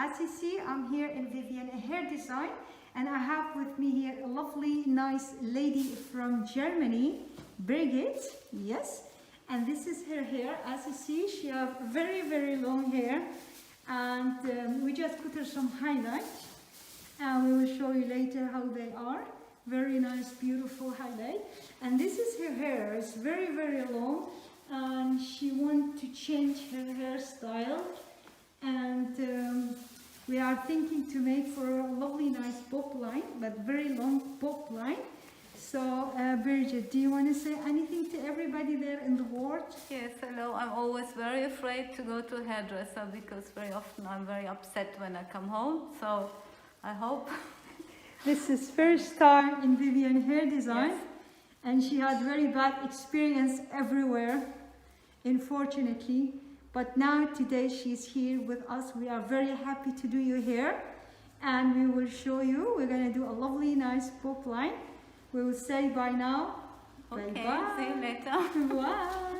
as you see, I'm here in Vivian Hair Design, and I have with me here a lovely, nice lady from Germany, Birgit. Yes, and this is her hair. As you see, she has very, very long hair, and we just put her some highlights, and we will show you later how they are. Very nice, beautiful highlight. And this is her hair. It's very, very long, and she wants to change her hairstyle. And we are thinking to make for a lovely, nice bob line, but very long bob line. So, Birgit, do you want to say anything to everybody there in the ward? Yes, hello. I'm always very afraid to go to a hairdresser because very often I'm very upset when I come home. So, I hope. This is first time in Vivian Hair Design, Yes. and she had very bad experience everywhere, unfortunately. But now today she's here with us. We are very happy to do your hair, and we will show you. We're going to do a lovely, nice bob line. We will say bye now. Okay, Bye-bye. see you later. Bye.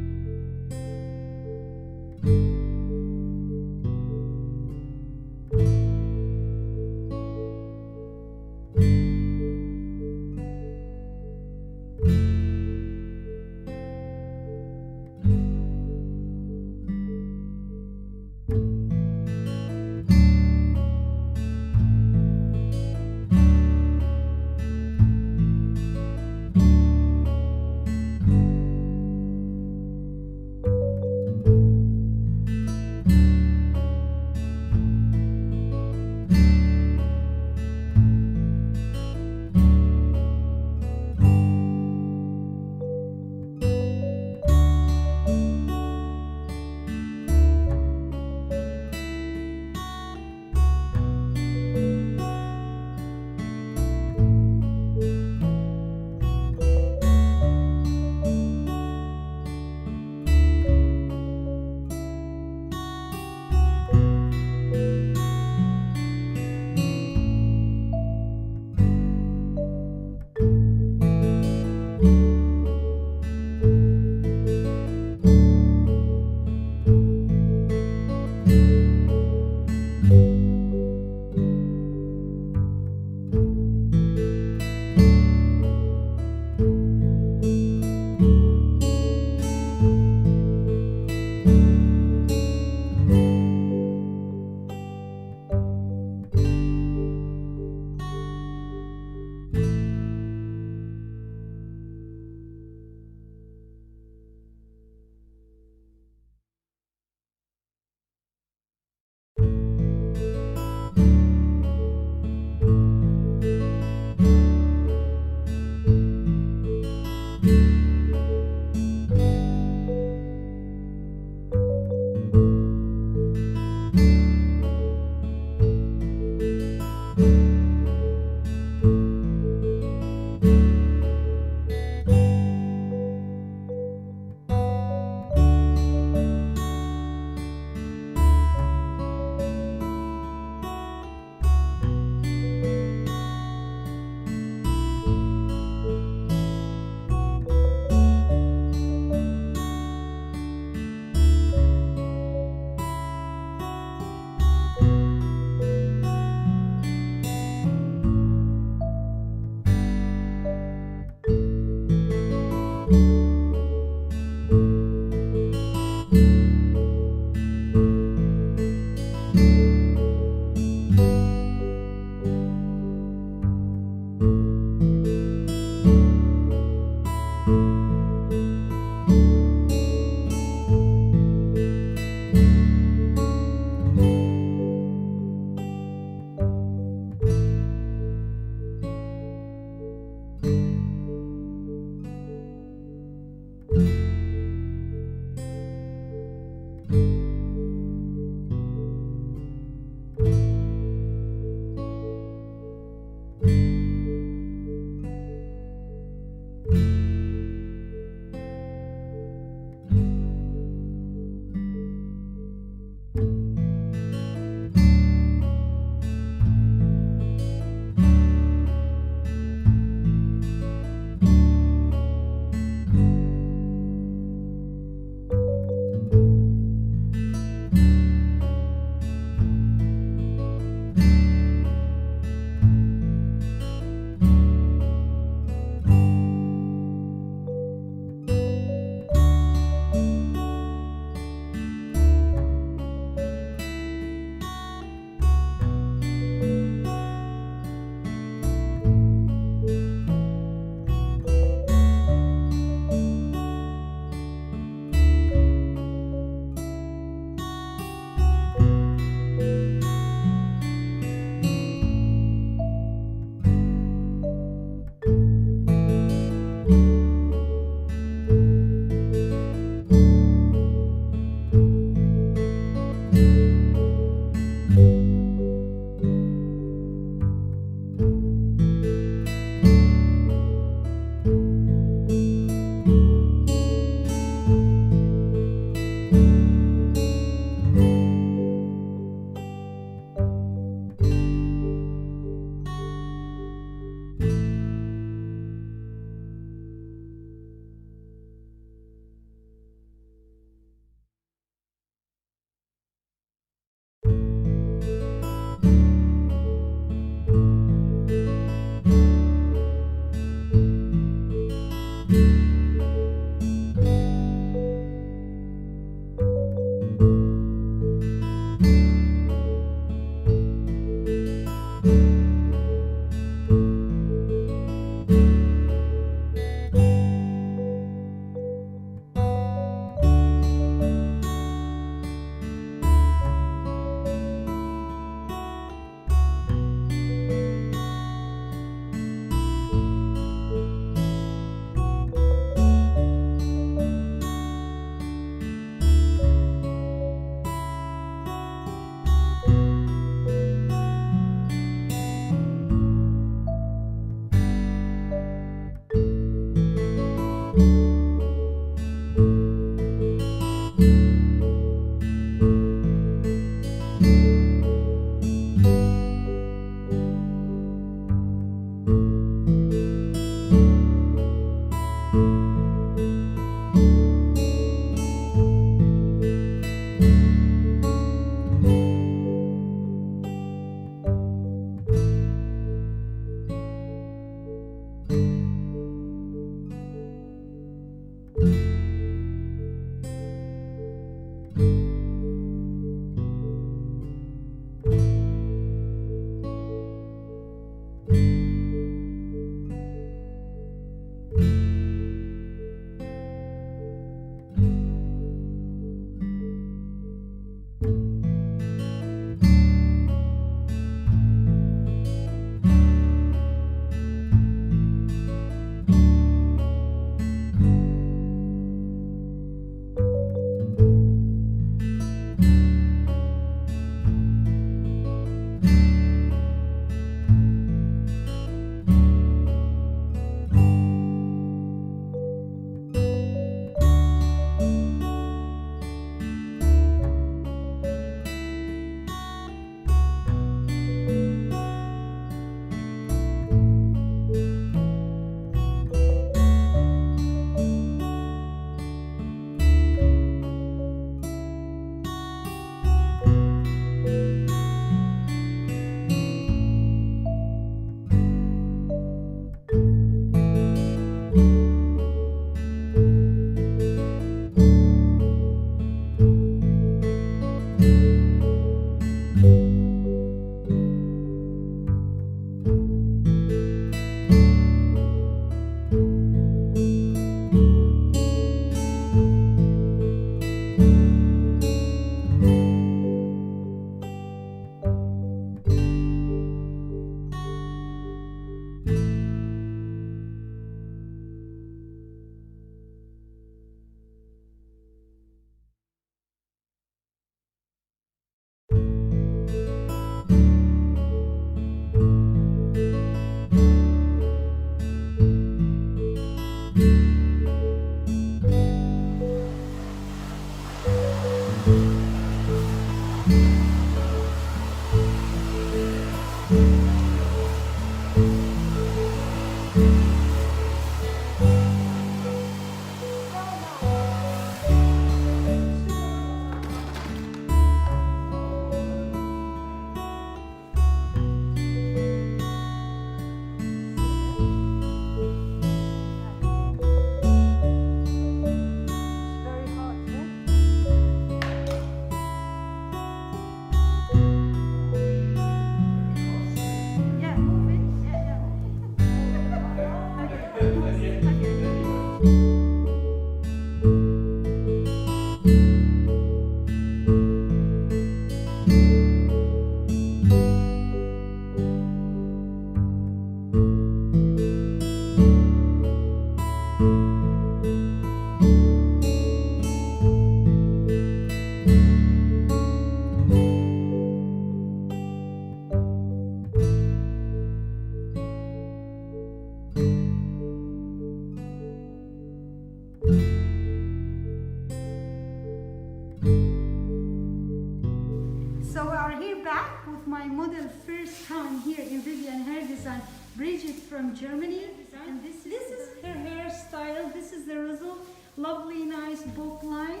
my model first time here in Vivian Hair Design, Bridget from Germany. And this is her hairstyle. This is the result. Lovely, nice bob line.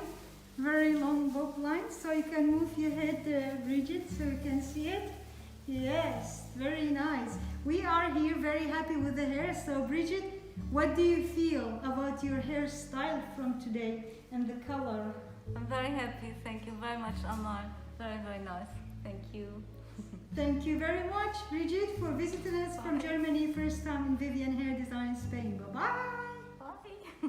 Very long bob line. So you can move your head, Bridget, so you can see it. Yes, very nice. We are here very happy with the hair. So Bridget, what do you feel about your hairstyle from today and the color? I'm very happy. Thank you very much, Amal. Very, very nice. Thank you. Thank you very much, Bridget, for visiting us from Germany, first time in Vivian Hair Design Spain. Bye-bye. Bye.